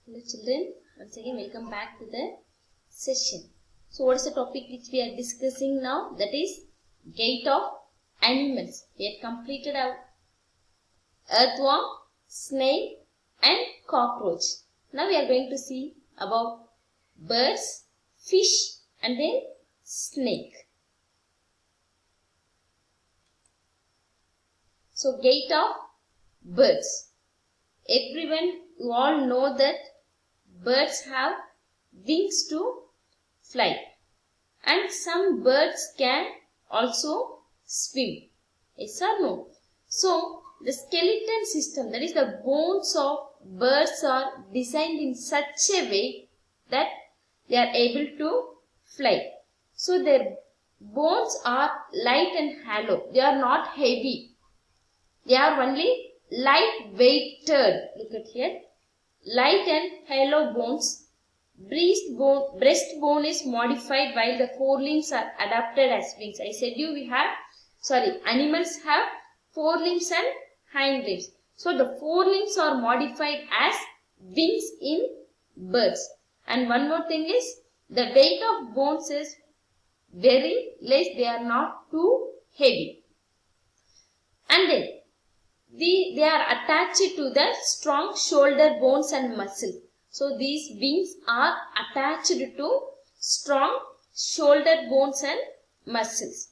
Hello children, once again welcome back to the session. So what is the topic which we are discussing now? That is gait of animals. We had completed our earthworm, snail and cockroach. Now we are going to see about birds, fish and then snake. So gait of birds. Everyone, you all know that birds have wings to fly, and some birds can also swim. Yes or no? So the skeleton system, that is the bones of birds, are designed in such a way that they are able to fly. So their bones are light and hollow. They are not heavy. They are only light weighted. Look at here. Light and hollow bones. Breastbone is modified while the forelimbs are adapted as wings. I said animals have forelimbs and hind limbs. So the forelimbs are modified as wings in birds. And one more thing is, the weight of bones is very less. They are not too heavy. And then they are attached to the strong shoulder bones and muscles. So these wings are attached to strong shoulder bones and muscles.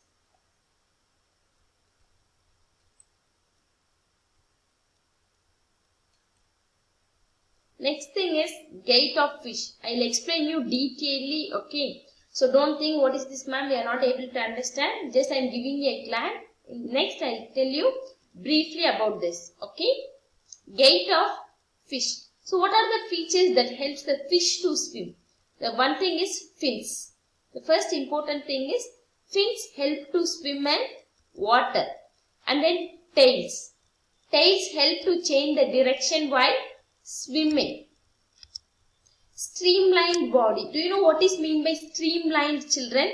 Next thing is gait of fish. I will explain you detailedly. Okay. So don't think what is this, ma'am, we are not able to understand. Just I am giving you a glance. Next I will tell you briefly about this. Okay. Gait of fish. So what are the features that helps the fish to swim? The one thing is fins. The first important thing is fins help to swim in water. And then tails. Tails help to change the direction while swimming. Streamlined body. Do you know what is meant by streamlined, children?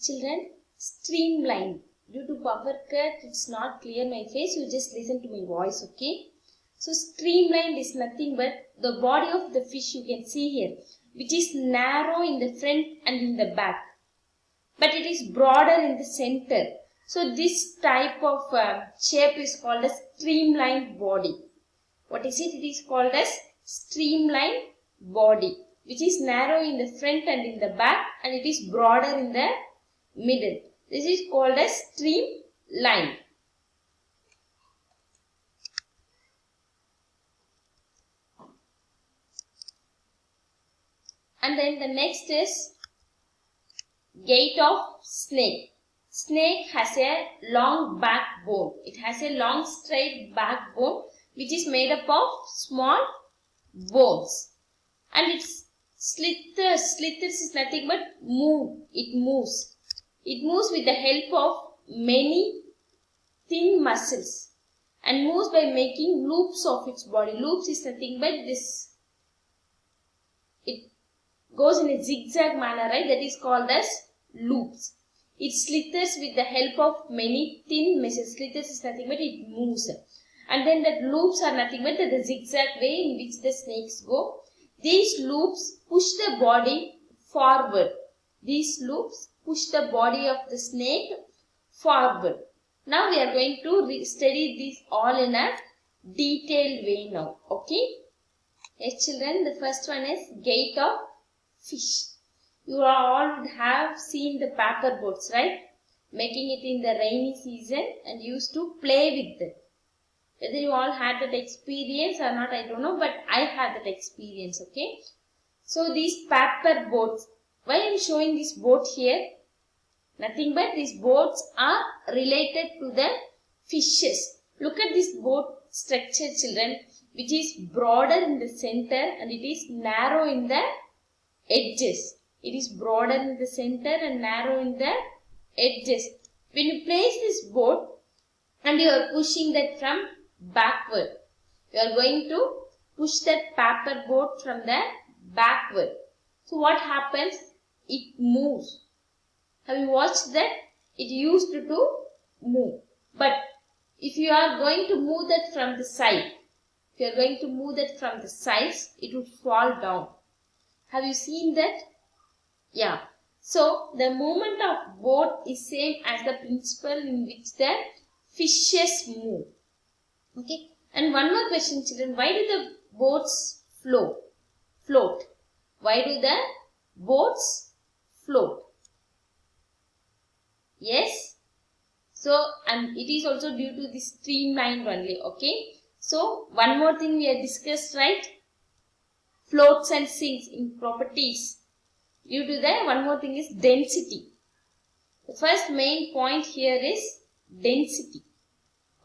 Children, streamlined. Due to power cut, it's not clear my face. You just listen to my voice, okay? So streamlined is nothing but the body of the fish you can see here, which is narrow in the front and in the back, but it is broader in the center. So this type of shape is called a streamlined body. What is it? It is called as streamlined body, which is narrow in the front and in the back, and it is broader in the middle. This is called as streamlined. And then the next is gait of snake. Snake has a long backbone. It has a long straight backbone which is made up of small bones. And its slithers is nothing but move. It moves. It moves with the help of many thin muscles and moves by making loops of its body. Loops is nothing but this. It goes in a zigzag manner, right? That is called as loops. It slithers with the help of many thin muscles. Slithers is nothing but it moves. And then the loops are nothing but the zigzag way in which the snakes go. These loops push the body forward. These loops push the body of the snake forward. Now we are going to study this all in a detailed way now. Okay. Yes children, the first one is gait of fish. You all would have seen the paper boats, right? Making it in the rainy season and used to play with them. Whether you all had that experience or not, I don't know, but I had that experience, okay? So these paper boats, why I am showing this boat here? Nothing but these boats are related to the fishes. Look at this boat structure, children, which is broader in the center and it is narrow in the edges. It is broader in the center and narrow in the edges. When you place this boat and you are pushing that from backward, you are going to push that paper boat from the backward. So what happens? It moves. Have you watched that? It used to move. But if you are going to move that from the side, it would fall down. Have you seen that? Yeah. So the movement of boat is same as the principle in which the fishes move. Okay. And one more question, children. Why do the boats float? Why do the boats float? Yes. So, and it is also due to the streamline only. Okay. So, one more thing we have discussed, right? Floats and sinks in properties. Due to that, one more thing is density. The first main point here is density.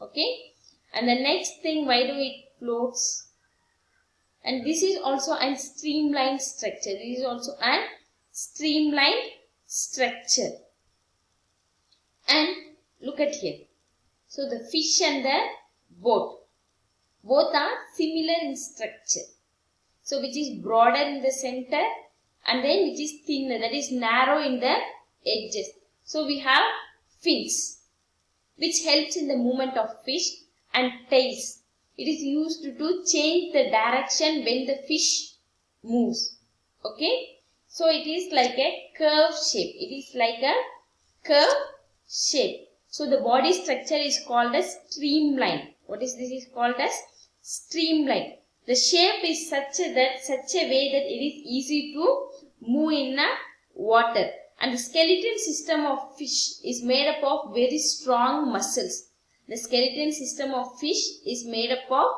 Okay. And the next thing, why do it floats? And this is also a streamlined structure. This is also a streamlined structure. And look at here. So the fish and the boat, both are similar in structure. So which is broader in the center and then which is thinner, that is narrow in the edges. So we have fins, which helps in the movement of fish, and tails. It is used to change the direction when the fish moves. Okay. So it is like a curved shape. So the body structure is called as streamline. What is this? Is called as streamline. The shape is such a way that it is easy to move in the water. And the skeleton system of fish is made up of very strong muscles. The skeleton system of fish is made up of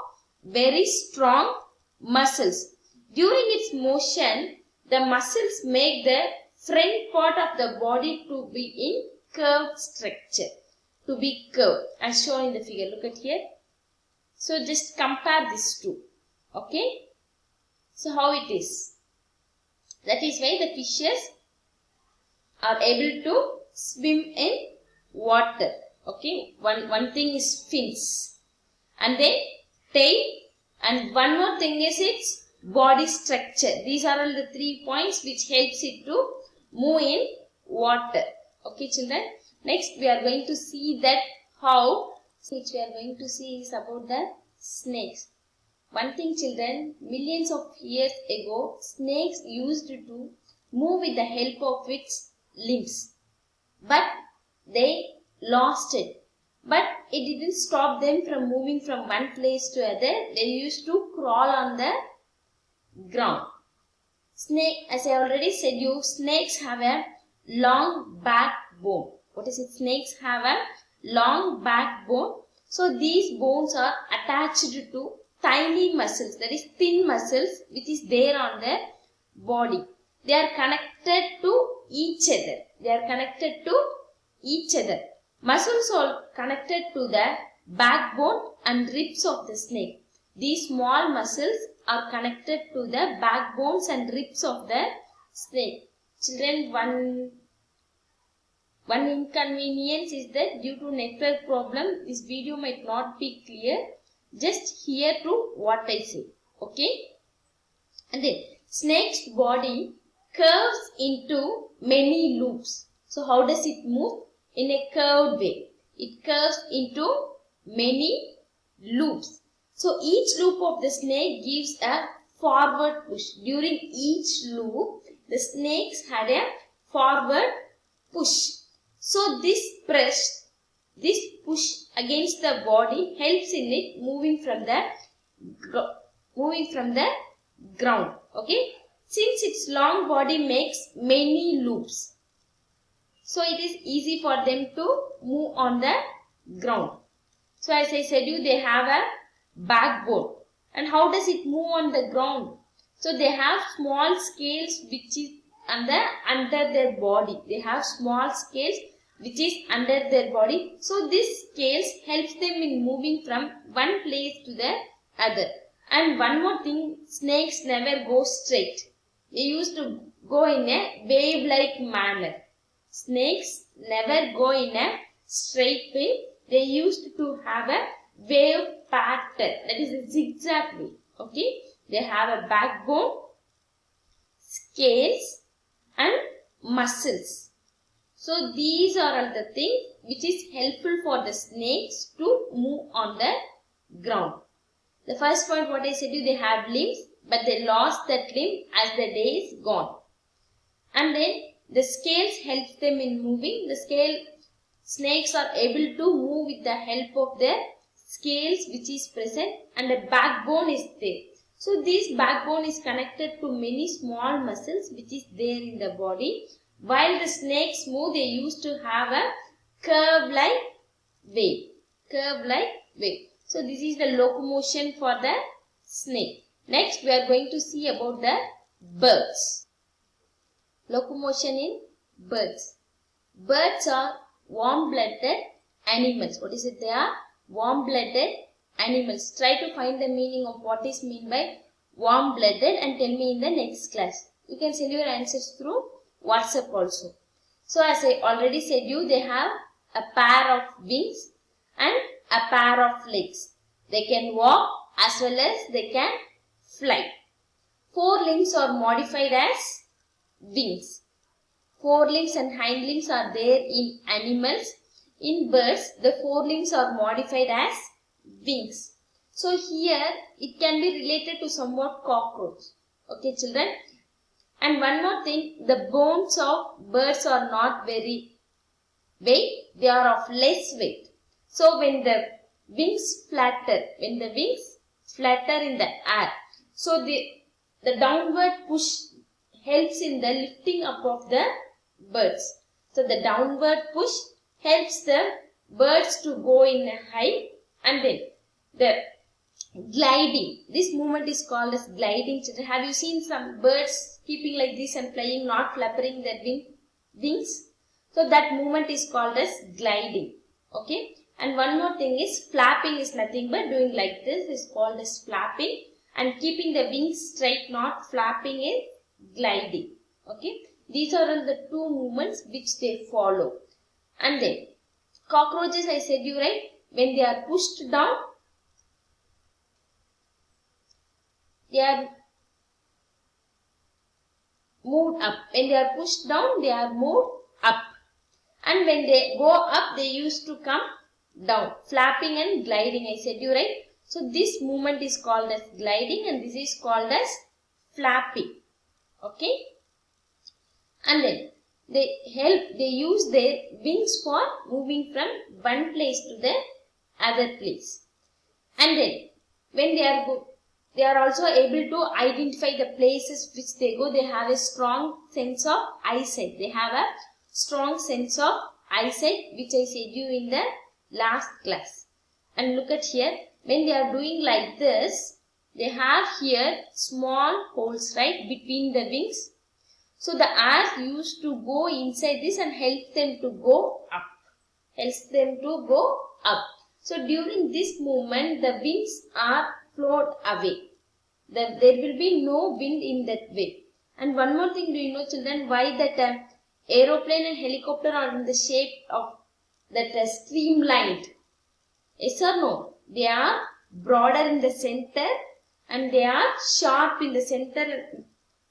very strong muscles. During its motion, the muscles make the front part of the body to be in curved structure. To be curved as shown in the figure. Look at here. So just compare these two. Okay. So how it is? That is why the fishes are able to swim in water. Okay. One thing is fins. And then tail. And one more thing is its body structure. These are all the 3 points which helps it to move in water. Okay, children. Next we are going to see that which we are going to see is about the snakes. One thing, children, millions of years ago, snakes used to move with the help of its limbs. But they lost it. But it didn't stop them from moving from one place to other. They used to crawl on the ground. As I already said you, snakes have a long backbone. What is it? Snakes have a long backbone. So these bones are attached to tiny muscles, that is thin muscles which is there on their body. They are connected to each other. Muscles are connected to the backbone and ribs of the snake. These small muscles are connected to the backbones and ribs of the snake. Children, one inconvenience is that due to network problem, this video might not be clear. Just hear to what I say. Okay. And then snake's body curves into many loops. So how does it move? In a curved way. It curves into many loops. So each loop of the snake gives a forward push. During each loop, the snakes had a forward push. So this push against the body helps in it moving from the ground. Okay. Since its long body makes many loops, so it is easy for them to move on the ground. So as I said you, they have a backbone. And how does it move on the ground? So they have small scales which is under their body. They have small scales which is under their body. So this scales helps them in moving from one place to the other. And one more thing, snakes never go straight. They used to go in a wave-like manner. Snakes never go in a straight way. They used to have a wave pattern, that is a zigzag way. Okay, they have a backbone, scales and muscles. So these are all the things which is helpful for the snakes to move on the ground. The first point what I said you, they have limbs, but they lost that limb as the day is gone. And then the scales helps them in moving. The snakes are able to move with the help of their scales which is present, and a backbone is there. So this backbone is connected to many small muscles which is there in the body. While the snakes move, they used to have a curve-like way. So this is the locomotion for the snake. Next we are going to see about the birds. Locomotion in birds. Birds are warm-blooded animals. What is it? They are warm-blooded animals. Try to find the meaning of what is meant by warm-blooded and tell me in the next class. You can send your answers through WhatsApp also. So as I already said you, they have a pair of wings and a pair of legs. They can walk as well as they can fly. 4 limbs are modified as wings. 4 limbs and hind limbs are there in animals. In birds, the 4 limbs are modified as wings. So here it can be related to somewhat cockroach. Okay children. And one more thing, the bones of birds are not very weight, they are of less weight. So when the wings flutter in the air, so the downward push helps in the lifting up of the birds. So the downward push helps the birds to go in a high, and then the gliding. This movement is called as gliding. Have you seen some birds keeping like this and flying, not flapping their wings? So that movement is called as gliding. Okay. And one more thing is flapping is nothing but doing like this is called as flapping, and keeping the wings straight, not flapping, is gliding. Okay. These are all the 2 movements which they follow. And then cockroaches, I said you right, when they are pushed down, they are moved up. When they are pushed down, they are moved up. And when they go up, they used to come down. Flapping and gliding, I said you right. So this movement is called as gliding and this is called as flapping. Okay. And then they use their wings for moving from one place to the other place. And then when they are also able to identify the places which they go. They have a strong sense of eyesight. They have a strong sense of eyesight, which I said you in the last class. And look at here, when they are doing like this, they have here small holes, right, between the wings. So the air used to go inside this and help them to go up. So during this movement, the wings are float away. There will be no wind in that way. And one more thing, do you know children, why that aeroplane and helicopter are in the shape of that streamlined? Yes or no? They are broader in the center and they are sharp in the center,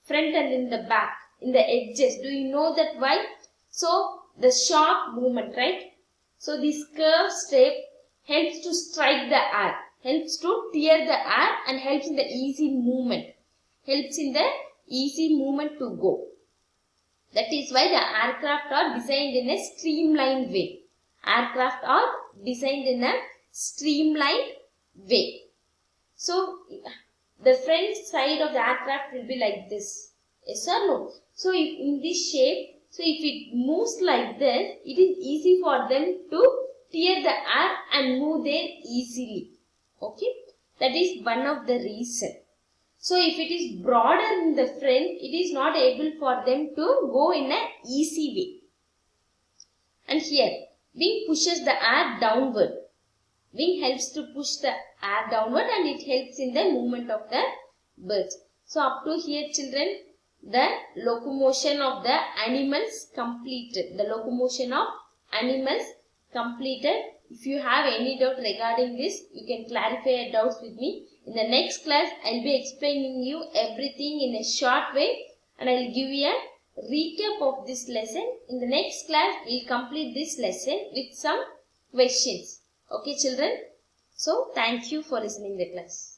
front and in the back, in the edges. Do you know that why? So the sharp movement, right? So this curved shape helps to strike the air, helps to tear the air and helps in the easy movement. To go. That is why the aircraft are designed in a streamlined way. So the front side of the aircraft will be like this. Yes or no? So if in this shape, so if it moves like this, it is easy for them to tear the air and move there easily. Okay. That is one of the reason. So if it is broader in the front, it is not able for them to go in an easy way. And here, wing pushes the air downward. Wing helps to push the air downward and it helps in the movement of the birds. So up to here children, the locomotion of the animals completed. If you have any doubt regarding this, you can clarify your doubts with me. In the next class, I will be explaining you everything in a short way and I will give you a recap of this lesson. In the next class, we will complete this lesson with some questions. Okay, children? So, thank you for listening the class.